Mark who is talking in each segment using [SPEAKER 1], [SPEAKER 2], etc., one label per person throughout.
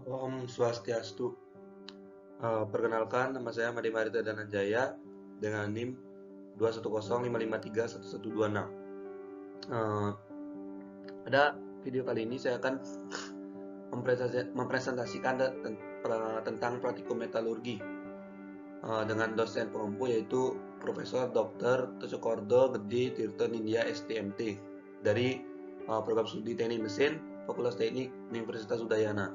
[SPEAKER 1] Om Swastiastu. Perkenalkan, nama saya Made Marita Dananjaya dengan NIM 21055311126. Uh, Pada video kali ini saya akan mempresentasikan tentang praktikometalurgi dengan dosen pengampu yaitu Profesor Dr. Tocokordo Gede Tirto Nindya STMT dari program studi Teknik Mesin Fakultas Teknik Universitas Udayana.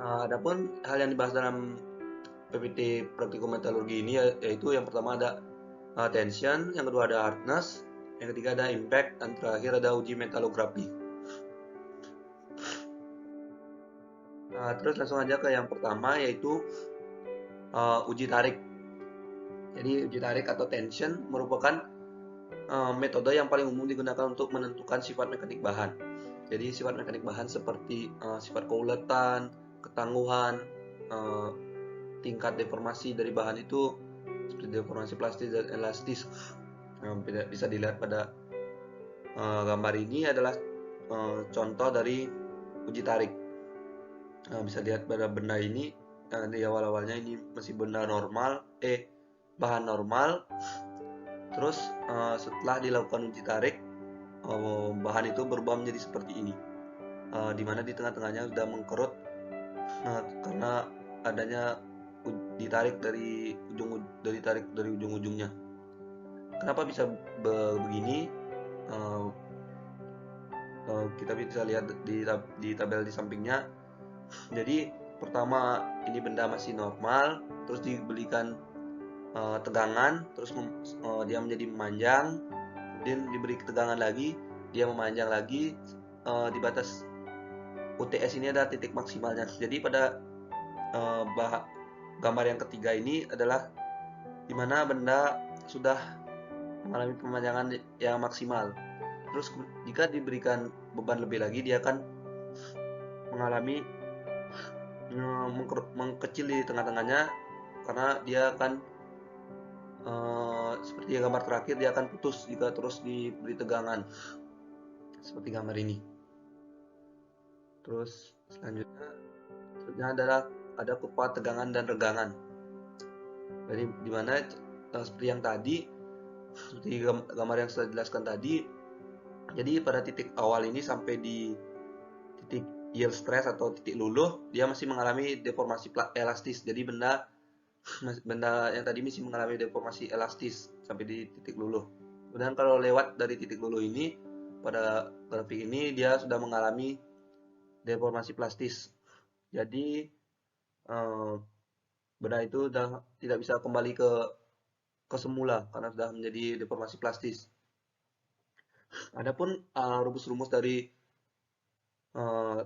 [SPEAKER 1] Adapun hal yang dibahas dalam PPT praktikometalurgi ini yaitu yang pertama ada tension, yang kedua ada hardness, yang ketiga ada impact, dan terakhir ada uji metalografi. Terus langsung aja ke yang pertama yaitu uji tarik. Jadi uji tarik atau tension merupakan metode yang paling umum digunakan untuk menentukan sifat mekanik bahan. Jadi sifat mekanik bahan seperti sifat keuletan, ketangguhan, tingkat deformasi dari bahan itu seperti deformasi plastis dan elastis. Bisa dilihat pada gambar ini adalah contoh dari uji tarik. Bisa dilihat pada benda ini di awal-awalnya ini masih benda normal, bahan normal. Terus setelah dilakukan uji tarik, bahan itu berubah menjadi seperti ini, dimana di tengah-tengahnya sudah mengkerut karena adanya ditarik dari ujung-ujungnya. Kenapa bisa begini? Kita bisa lihat di tabel di sampingnya. Jadi pertama ini benda masih normal, terus diberikan tegangan, terus dia menjadi memanjang, kemudian diberi tegangan lagi, dia memanjang lagi. Di batas UTS ini ada titik maksimalnya. Jadi pada gambar yang ketiga ini adalah dimana benda sudah mengalami pemanjangan yang maksimal. Terus jika diberikan beban lebih lagi, dia akan mengalami mengkecil di tengah-tengahnya karena dia akan seperti gambar terakhir, dia akan putus jika terus diberi tegangan seperti gambar ini. Terus selanjutnya adalah ada kurva tegangan dan regangan. Jadi dimana seperti yang tadi, seperti gambar yang sudah dijelaskan tadi, jadi pada titik awal ini sampai di titik yield stress atau titik luluh, dia masih mengalami deformasi elastis. Jadi benda yang tadi masih mengalami deformasi elastis sampai di titik luluh. Kemudian kalau lewat dari titik luluh ini, pada grafik ini dia sudah mengalami deformasi plastis. Jadi benda itu sudah tidak bisa kembali ke semula karena sudah menjadi deformasi plastis. Adapun rumus-rumus dari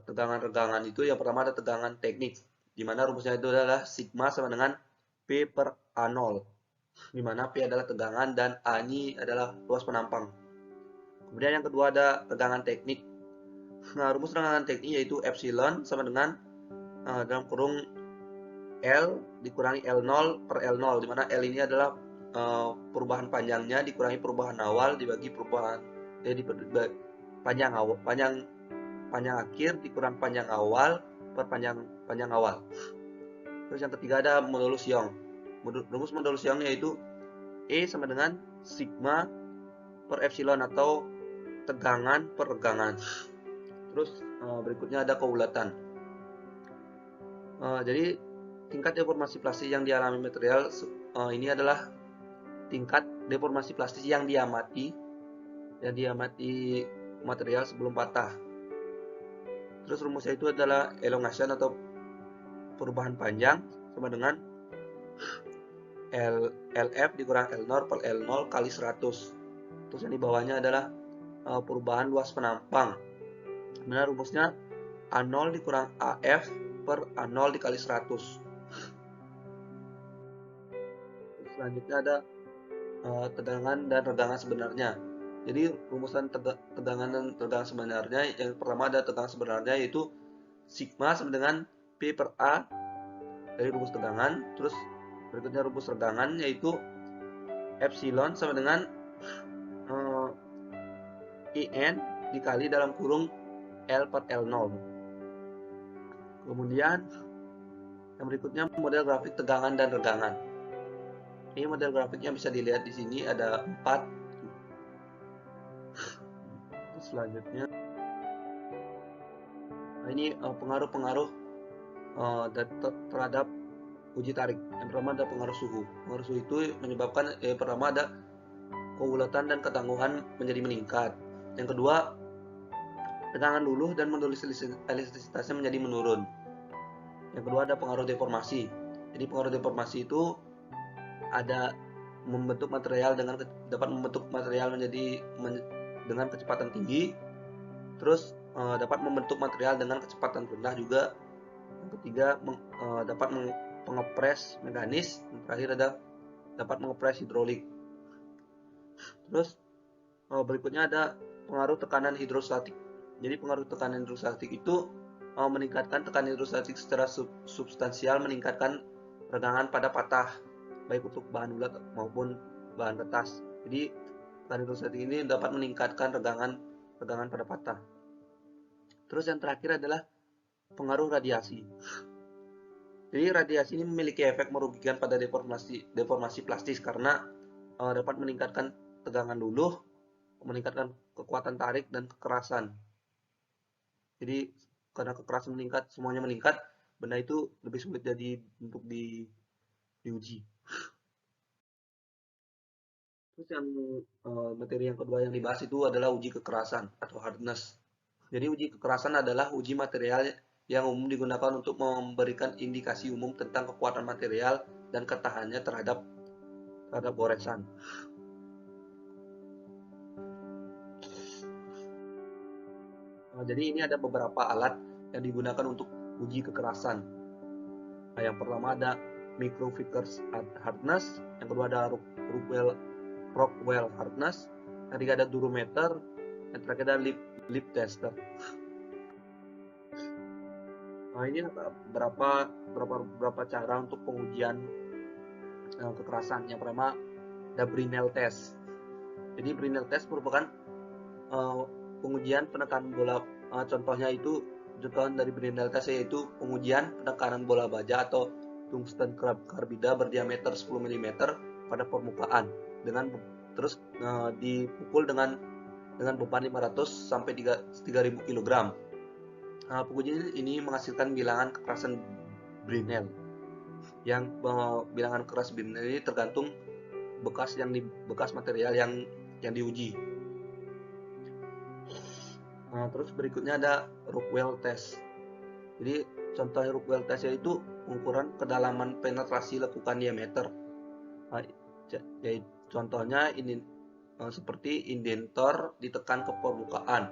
[SPEAKER 1] tegangan-regangan itu, yang pertama ada tegangan teknik, di mana rumusnya itu adalah sigma sama dengan P per A0, di mana P adalah tegangan dan A ini adalah luas penampang. Kemudian yang kedua ada tegangan teknik. Nah, rumus tegangan teknik yaitu epsilon sama dengan dalam kurung L dikurangi L0 per L0, di mana L ini adalah perubahan panjangnya dikurangi perubahan awal dibagi perubahan panjang akhir dikurang panjang awal per panjang awal. Terus yang ketiga ada modulus Young. Rumus modulus Young yaitu E sama dengan sigma per epsilon atau tegangan per regangan. Terus berikutnya ada keulatan. Jadi tingkat deformasi plastis yang dialami material ini adalah tingkat deformasi plastis yang diamati material sebelum patah. Terus rumusnya itu adalah elongation atau perubahan panjang sama dengan LF dikurang L0 per L0 kali 100. Terus yang di bawahnya adalah perubahan luas penampang. Kemudian rumusnya A0 dikurang AF per A0 dikali 100. Selanjutnya ada tegangan dan regangan sebenarnya. Jadi rumusan tegangan dan regangan sebenarnya, yang pertama ada tegangan sebenarnya yaitu sigma sama dengan P per A dari rumus tegangan. Terus berikutnya rumus regangan yaitu epsilon sama dengan IN dikali dalam kurung L per L0. Kemudian yang berikutnya model grafik tegangan dan regangan. Ini model grafiknya bisa dilihat di sini ada 4. Selanjutnya, ini pengaruh-pengaruh terhadap uji tarik. Yang pertama ada pengaruh suhu. Pengaruh suhu itu menyebabkan pertama ada keulatan dan ketangguhan menjadi meningkat. Yang kedua, tegangan luluh dan modul elastisitasnya menjadi menurun. Yang kedua ada pengaruh deformasi. Jadi pengaruh deformasi itu ada membentuk material dapat membentuk material dengan kecepatan tinggi, terus dapat membentuk material dengan kecepatan rendah juga. Yang ketiga dapat mengepres mekanis. Yang terakhir ada dapat mengepres hidrolik. Terus berikutnya ada pengaruh tekanan hidrostatik. Jadi pengaruh tekanan hidrostatik itu meningkatkan tekanan hidrostatik secara substansial, meningkatkan regangan pada patah, baik untuk bahan bulat maupun bahan kertas. Jadi tekanan hidrostatik ini dapat meningkatkan regangan pada patah. Terus yang terakhir adalah pengaruh radiasi. Jadi radiasi ini memiliki efek merugikan pada deformasi plastis karena dapat meningkatkan tegangan luluh, meningkatkan kekuatan tarik dan kekerasan. Jadi karena kekerasan meningkat, semuanya meningkat, benda itu lebih sulit jadi untuk diuji. Terus yang materi yang kedua yang dibahas itu adalah uji kekerasan atau hardness. Jadi uji kekerasan adalah uji material yang umum digunakan untuk memberikan indikasi umum tentang kekuatan material dan ketahanannya terhadap goresan. Jadi ini ada beberapa alat yang digunakan untuk uji kekerasan. Nah, yang pertama ada micro Vickers hardness, yang kedua ada Rockwell hardness, yang ketiga ada durometer, yang terakhir ada lip tester. Nah, ini beberapa cara untuk pengujian kekerasan. Yang pertama ada Brinell test. Jadi Brinell test merupakan pengujian penekanan bola. Contohnya itu dari Brinell test yaitu pengujian penekanan bola baja atau tungsten karbida berdiameter 10 mm pada permukaan terus dipukul dengan beban 500 sampai 3000 kg. Pengujian ini menghasilkan bilangan kekerasan Brinell. Yang bilangan keras Brinell ini tergantung bekas material yang diuji. Terus berikutnya ada Rockwell test. Jadi contoh Rockwell test yaitu pengukuran kedalaman penetrasi lekukan diameter. Contohnya ini seperti indentor ditekan ke permukaan.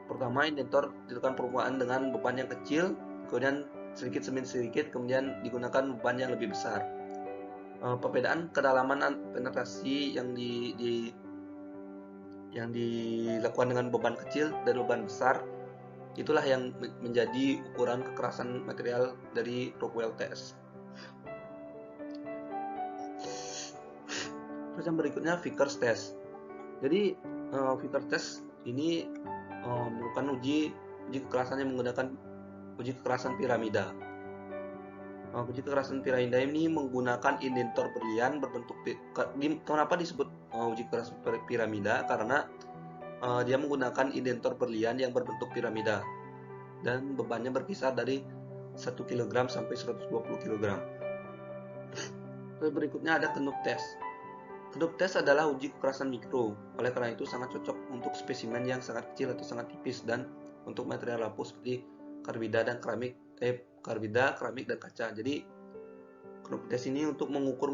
[SPEAKER 1] Pertama indentor ditekan permukaan dengan beban yang kecil, kemudian sedikit, kemudian digunakan beban yang lebih besar. Perbedaan kedalaman penetrasi yang dilakukan dengan beban kecil dan beban besar itulah yang menjadi ukuran kekerasan material dari Rockwell test. Terus yang berikutnya Vickers test. Jadi Vickers test ini merupakan uji kekerasan yang menggunakan uji kekerasan piramida. Uji kekerasan piramida ini menggunakan indentor berlian berbentuk kenapa disebut uji kekerasan piramida? Karena dia menggunakan indentor berlian yang berbentuk piramida dan bebannya berkisar dari 1 kg sampai 120 kg. Terus berikutnya ada Knuth test. Knuth test adalah uji kekerasan mikro, oleh karena itu sangat cocok untuk spesimen yang sangat kecil atau sangat tipis dan untuk material rapuh seperti karbida, keramik dan kaca. Jadi Knuth test ini untuk mengukur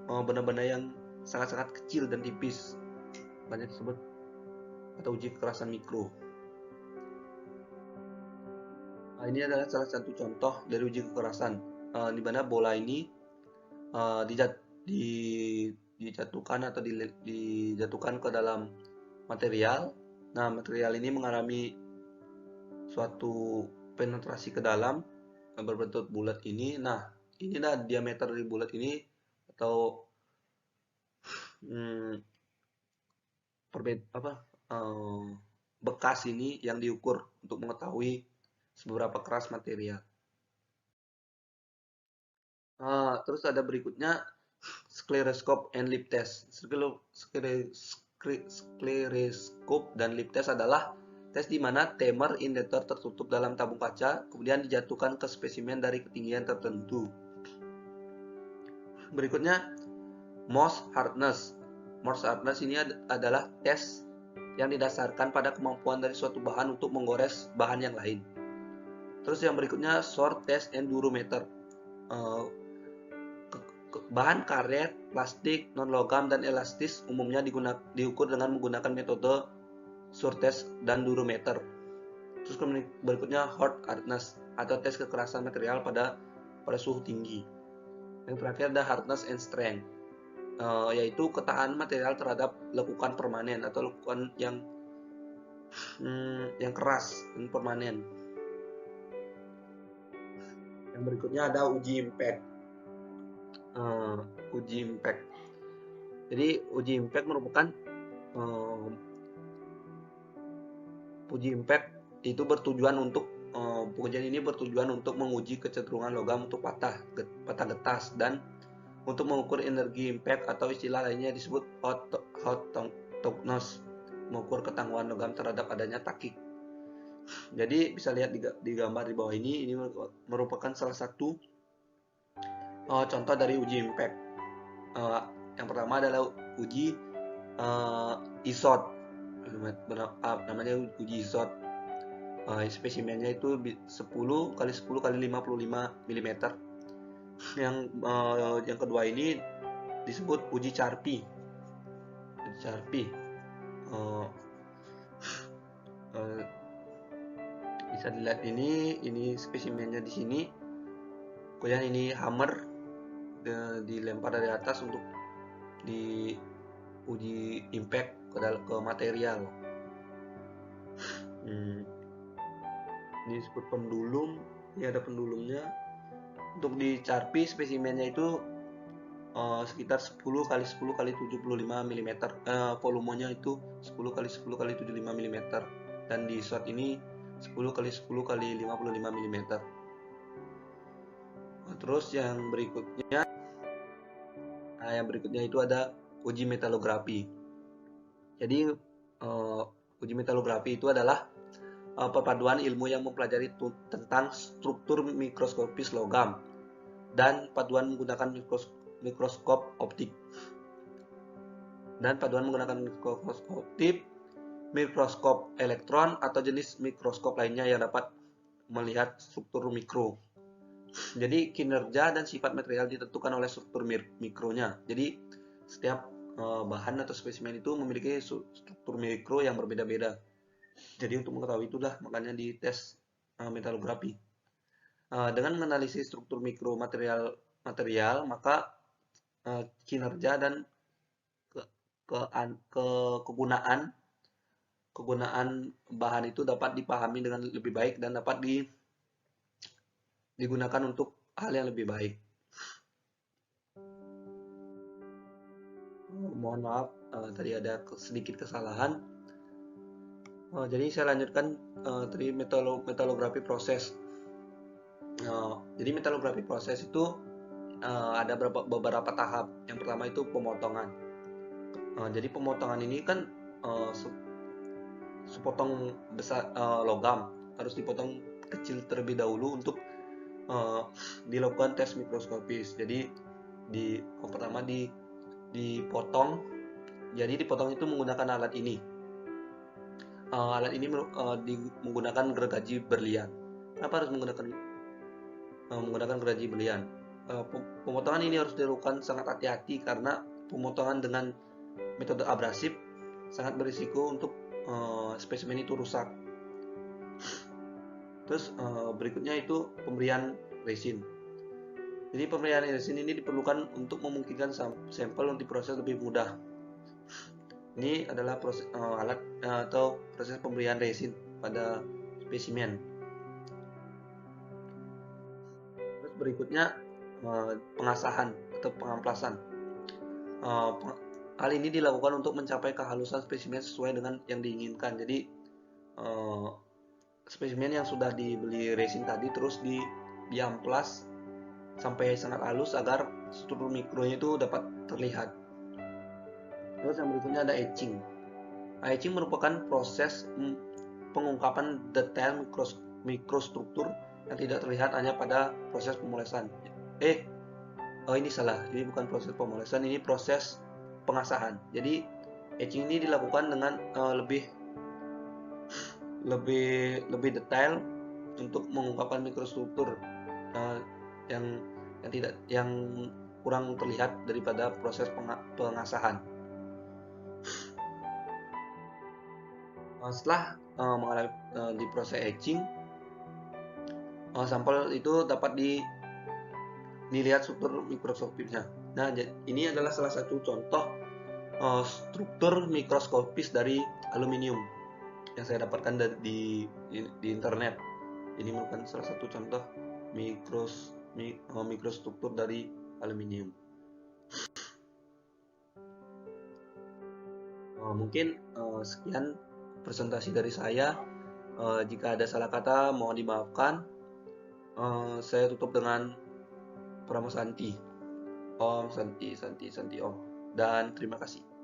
[SPEAKER 1] benda-benda yang sangat-sangat kecil dan tipis, banyak disebut atau uji kekerasan mikro. Ini adalah salah satu contoh dari uji kekerasan, di mana bola ini dijatuhkan ke dalam material. Nah, material ini mengalami suatu penetrasi ke dalam berbentuk bulat ini. Nah, inilah diameter dari bulat ini atau bekas ini yang diukur untuk mengetahui seberapa keras material. Terus ada berikutnya scleroscope and lip test. Scleroscope dan lip test adalah tes di mana timer injector tertutup dalam tabung kaca, kemudian dijatuhkan ke spesimen dari ketinggian tertentu. Berikutnya Morse hardness. Morse hardness ini adalah tes yang didasarkan pada kemampuan dari suatu bahan untuk menggores bahan yang lain. Terus yang berikutnya short test and durometer. Bahan karet, plastik, non-logam, dan elastis umumnya diukur dengan menggunakan metode short test dan durometer. Terus berikutnya hard hardness atau tes kekerasan material pada suhu tinggi. Yang terakhir ada hardness and strength, yaitu ketahanan material terhadap lekukan permanen atau lekukan yang keras dan permanen. Yang berikutnya ada uji impact. Uji impact. Jadi uji impact merupakan uji impact itu bertujuan untuk pengujian ini bertujuan untuk menguji kecenderungan logam untuk patah getas dan untuk mengukur energi impact atau istilah lainnya disebut hot toughness, mengukur ketangguhan logam terhadap adanya takik. Jadi bisa lihat di gambar di bawah ini merupakan salah satu contoh dari uji impact. Yang pertama adalah uji ISOT, namanya uji ISOT. Spesimennya itu 10 kali 10 kali 55 mm. Yang kedua ini disebut uji Charpy. Bisa dilihat ini spesimennya di sini. Kemudian ini hammer dilempar dari atas untuk diuji impact ke material. Ini disebut pendulum. Ini ada pendulumnya. Untuk di Charpy spesimennya itu sekitar 10 kali 10 kali 75 mm. Volumenya itu 10 kali 10 kali 75 mm. Dan di shot ini 10 kali 10 kali 55 mm. Terus yang berikutnya itu ada uji metalografi. Jadi uji metalografi itu adalah perpaduan ilmu yang mempelajari tentang struktur mikroskopis logam dan paduan menggunakan mikroskop optik. Mikroskop elektron atau jenis mikroskop lainnya yang dapat melihat struktur mikro. Jadi kinerja dan sifat material ditentukan oleh struktur mikronya. Jadi setiap bahan atau spesimen itu memiliki struktur mikro yang berbeda-beda. Jadi untuk mengetahui itulah makanya di tes metalografi. Dengan menganalisis struktur mikro material, maka kinerja dan kegunaan bahan itu dapat dipahami dengan lebih baik dan dapat digunakan untuk hal yang lebih baik. Mohon maaf, tadi ada sedikit kesalahan. Jadi saya lanjutkan tadi metalografi proses. Jadi metalografi proses itu ada beberapa tahap. Yang pertama itu pemotongan. Jadi pemotongan ini kan sepotong besar logam harus dipotong kecil terlebih dahulu untuk dilakukan tes mikroskopis. Jadi yang pertama dipotong. Jadi dipotong itu menggunakan alat ini. Alat ini menggunakan gergaji berlian. Kenapa harus menggunakan gergaji berlian? Pemotongan ini harus dilakukan sangat hati-hati karena pemotongan dengan metode abrasif sangat berisiko untuk spesimen itu rusak. Terus berikutnya itu pemberian resin. Jadi pemberian resin ini diperlukan untuk memungkinkan sampel untuk diproses lebih mudah. Ini adalah proses alat atau proses pemberian resin pada spesimen. Terus berikutnya pengasahan atau pengamplasan. Hal ini dilakukan untuk mencapai kehalusan spesimen sesuai dengan yang diinginkan. Jadi uh, spesimen yang sudah dibeli resin tadi terus diamplas sampai sangat halus agar struktur mikronya itu dapat terlihat. Terus yang berikutnya ada etching. Etching merupakan proses pengungkapan detail mikrostruktur yang tidak terlihat hanya pada proses pemolesan. Ini salah. Ini bukan proses pemolesan, ini proses pengasahan. Jadi etching ini dilakukan dengan lebih detail untuk mengungkapkan mikrostruktur yang kurang terlihat daripada proses pengasahan. Setelah mengalami di proses etching, sampel itu dapat dilihat struktur mikroskopisnya. Nah, ini adalah salah satu contoh struktur mikroskopis dari aluminium yang saya dapatkan di internet. Ini merupakan salah satu contoh mikrostruktur dari aluminium. Mungkin sekian presentasi dari saya. Jika ada salah kata mohon dimaafkan. Saya tutup dengan Pramo Santi. Om Santi Santi Santi Om. Dan terima kasih.